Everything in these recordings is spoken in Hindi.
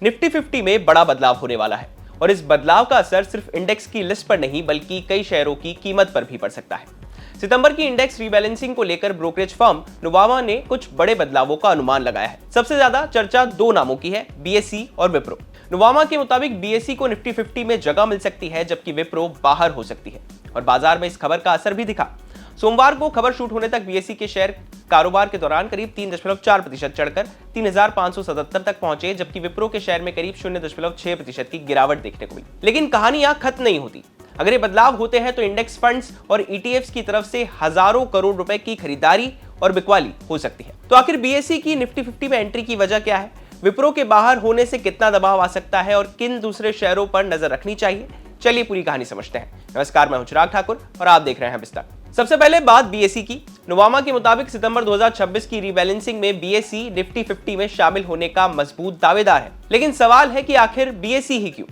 निफ्टी 50 में बड़ा बदलाव होने वाला है और इस बदलाव का असर सिर्फ इंडेक्स की लिस्ट पर नहीं बल्कि कई शेयरों की कीमत पर भी पड़ सकता है। सितंबर की इंडेक्स रीबैलेंसिंग को लेकर ब्रोकरेज फर्म नुवामा ने कुछ बड़े बदलावों का अनुमान लगाया है। सबसे ज्यादा चर्चा दो नामों की है, बीएसई और विप्रो। नुवामा के मुताबिक बीएसई को निफ्टी 50 में जगह मिल सकती है जबकि विप्रो बाहर हो सकती है और बाजार में इस खबर का असर भी दिखा। सोमवार को खबर शूट होने तक बीएसई के शेयर कारोबार के दौरान करीब 3.4% चढ़कर 3,577 तक पहुंचे, जबकि विप्रो के शेयर में करीब 0.6% की गिरावट देखने को मिली। लेकिन कहानी यहां खत्म नहीं होती। अगर ये बदलाव होते हैं तो इंडेक्स फंड्स और ईटीएफ्स की तरफ से हजारों करोड़ रुपए की खरीदारी और बिकवाली हो सकती है। तो आखिर बीएसई की निफ्टी 50 में एंट्री की वजह क्या है, विप्रो के बाहर होने से कितना दबाव आ सकता है और किन दूसरे शेयरों पर नजर रखनी चाहिए, चलिए पूरी कहानी समझते हैं। नमस्कार, मैं हूं चिराग ठाकुर और आप देख रहे हैं विस्तार। सबसे पहले बात बीएसई की। नुवामा के मुताबिक सितंबर 2026 की रीबैलेंसिंग में बीएसई निफ्टी 50 में शामिल होने का मजबूत दावेदार है। लेकिन सवाल है कि आखिर बीएसई ही क्यों?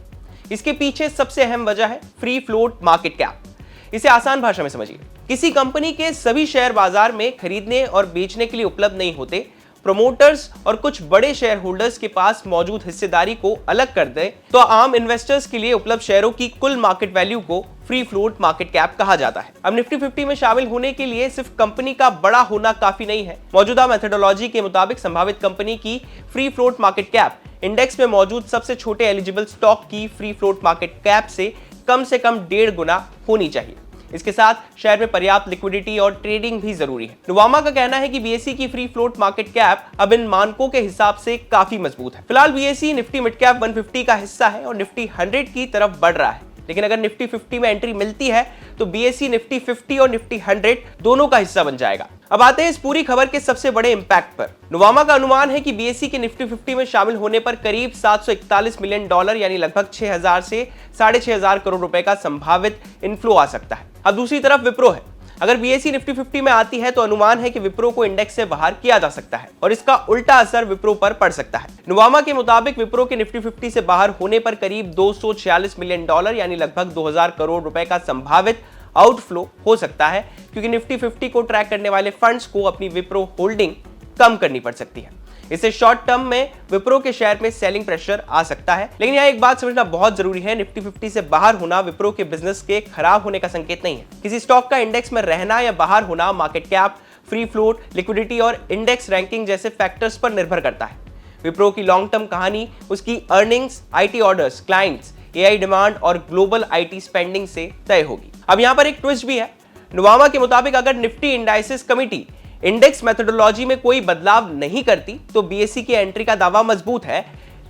इसके पीछे सबसे अहम वजह है फ्री फ्लोट मार्केट कैप। इसे आसान भाषा में समझिए, किसी कंपनी के सभी शेयर बाजार में खरीदने और बेचने के लिए उपलब्ध नहीं होते। प्रोमोटर्स और कुछ बड़े शेयर होल्डर्स के पास मौजूद हिस्सेदारी को अलग कर दे तो आम इन्वेस्टर्स के लिए उपलब्ध शेयरों की कुल मार्केट वैल्यू को फ्री फ्लोट मार्केट कैप कहा जाता है। अब निफ्टी 50 में शामिल होने के लिए सिर्फ कंपनी का बड़ा होना काफी नहीं है। मौजूदा मेथोडोलॉजी के मुताबिक संभावित कंपनी की free float market cap index में मौजूद सबसे छोटे एलिजिबल स्टॉक की फ्री फ्लोट मार्केट कैप से कम 1.5 गुना होनी चाहिए। इसके साथ शेयर में पर्याप्त लिक्विडिटी और ट्रेडिंग भी जरूरी है। नुवामा का कहना है कि बीएसई की फ्री फ्लोट मार्केट कैप अब इन मानकों के हिसाब से काफी मजबूत है। फिलहाल बीएसई निफ्टी मिड कैप 150 का हिस्सा है और निफ्टी 100 की तरफ बढ़ रहा है। लेकिन अगर निफ्टी 50 में एंट्री मिलती है तो बीएसई निफ्टी 50 और निफ्टी 100 दोनों का हिस्सा बन जाएगा। अब आते हैं इस पूरी खबर के सबसे बड़े इंपैक्ट पर। नुवामा का अनुमान है कि बीएसई के निफ्टी 50 में शामिल होने पर करीब $741 मिलियन यानी लगभग 6,000 से 6,500 करोड़ रुपए का संभावित इनफ्लो आ सकता है। अब दूसरी तरफ विप्रो है। अगर बीएसई निफ्टी 50 में आती है तो अनुमान है कि विप्रो को इंडेक्स से बाहर किया जा सकता है और इसका उल्टा असर विप्रो पर पड़ सकता है। नुवामा के मुताबिक विप्रो के निफ्टी 50 से बाहर होने पर करीब $246 मिलियन यानी लगभग 2,000 करोड़ रुपए का संभावित आउटफ्लो हो सकता है, क्योंकि निफ्टी 50 को ट्रैक करने वाले फंड्स को अपनी विप्रो होल्डिंग कम करनी पड़ सकती है। इससे शॉर्ट टर्म में विप्रो के शेयर में सेलिंग प्रेशर आ सकता है। लेकिन यहाँ एक बात समझना बहुत जरूरी है, निफ्टी 50 से बाहर होना विप्रो के बिजनेस के खराब होने का संकेत नहीं है। किसी स्टॉक का इंडेक्स में रहना या बाहर होना market cap, free float, liquidity और इंडेक्स रैंकिंग जैसे फैक्टर्स पर निर्भर करता है। विप्रो की लॉन्ग टर्म कहानी उसकी earnings, IT orders, clients, AI demand और ग्लोबल आईटी स्पेंडिंग से तय होगी। अब यहाँ पर एक ट्विस्ट भी है। नुवामा के मुताबिक अगर Nifty indices committee index methodology में कोई बदलाव नहीं करती तो बीएसई की एंट्री का दावा मजबूत है।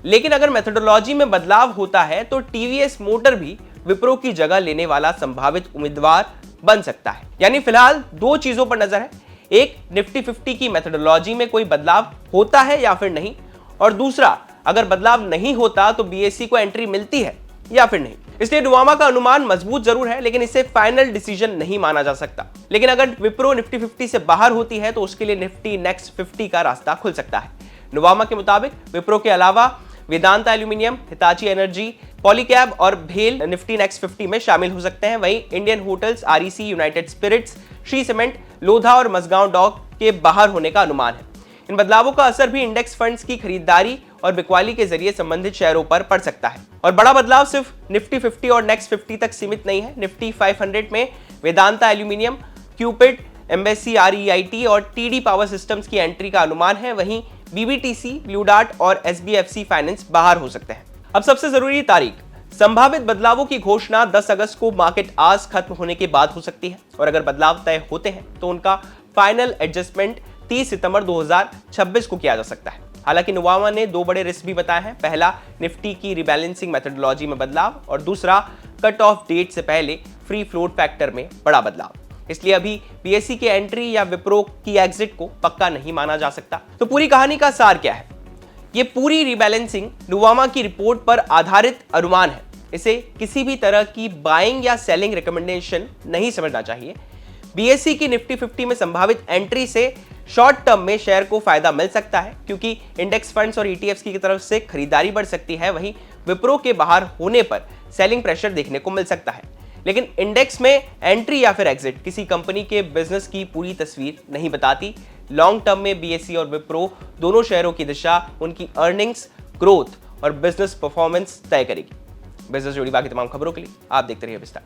लेकिन अगर मेथोडोलॉजी में बदलाव होता है तो टीवीएस मोटर भी विप्रो की जगह लेने वाला संभावित उम्मीदवार बन सकता है। यानी फिलहाल दो चीजों पर नजर है, एक निफ्टी 50 की मेथोडोलॉजी में कोई बदलाव होता है या फिर नहीं, और दूसरा अगर बदलाव नहीं होता तो बीएसई को एंट्री मिलती है या फिर नहीं। इसलिए नुवामा का अनुमान मजबूत जरूर है लेकिन इसे फाइनल डिसीजन नहीं माना जा सकता। लेकिन अगर विप्रो निफ्टी 50 से बाहर होती है तो उसके लिए निफ्टी नेक्स्ट 50 का रास्ता खुल सकता है। नुवामा के मुताबिक विप्रो के अलावा Vedanta aluminium, Hitachi energy, Polycab और भेल निफ्टी नेक्स्ट 50 में शामिल हो सकते हैं। वहीं Indian hotels, REC, united spirits, Shree cement, Lodha और मजगांव डॉक के बाहर होने का अनुमान है। इन बदलावों का असर भी इंडेक्स फंड्स की खरीदारी और बिकवाली के जरिए संबंधित शेयरों पर पड़ सकता है। और बड़ा बदलाव सिर्फ निफ्टी 50 और नेक्स्ट 50 तक सीमित नहीं है। निफ्टी 500 में Vedanta aluminium, Cupid, embassy REIT और टीडी पावर सिस्टम्स की एंट्री का अनुमान है। वहीं बीबीटीसी, ब्लू डार्ट और SBFC फाइनेंस बाहर हो सकते हैं। अब सबसे जरूरी तारीख, संभावित बदलावों की घोषणा 10 अगस्त को मार्केट आवर्स खत्म होने के बाद हो सकती है और अगर बदलाव तय होते हैं तो उनका फाइनल एडजस्टमेंट 30 सितंबर 2026 को किया जा सकता है। हालांकि नुवामा ने दो बड़े रिस्क भी बताए हैं। पहला, निफ्टी की रिबैलेंसिंग मेथोडोलॉजी में बदलाव और दूसरा, कट ऑफ डेट से पहले फ्री फ्लोट फैक्टर में बड़ा बदलाव। इसलिए अभी बीएसई की एंट्री या विप्रो की एग्जिट को पक्का नहीं माना जा सकता। तो पूरी कहानी का सार क्या है? ये पूरी रिबैलेंसिंग नुवामा की रिपोर्ट पर आधारित अनुमान है। इसे किसी भी तरह की बाइंग या सेलिंग रिकमेंडेशन नहीं समझना चाहिए। बीएसई की निफ्टी 50 में संभावित एंट्री से शॉर्ट टर्म में शेयर को फायदा मिल सकता है क्योंकि इंडेक्स फंड्स और ईटीएफ्स की तरफ से खरीदारी बढ़ सकती है। वहीं विप्रो के बाहर होने पर सेलिंग प्रेशर देखने को मिल सकता है। लेकिन इंडेक्स में एंट्री या फिर एग्जिट किसी कंपनी के बिजनेस की पूरी तस्वीर नहीं बताती। लॉन्ग टर्म में बीएसई और विप्रो दोनों शेयरों की दिशा उनकी अर्निंग्स, ग्रोथ और बिजनेस परफॉर्मेंस तय करेगी। बिजनेस जुड़ी बाकी तमाम खबरों के लिए आप देखते रहिए विस्तार।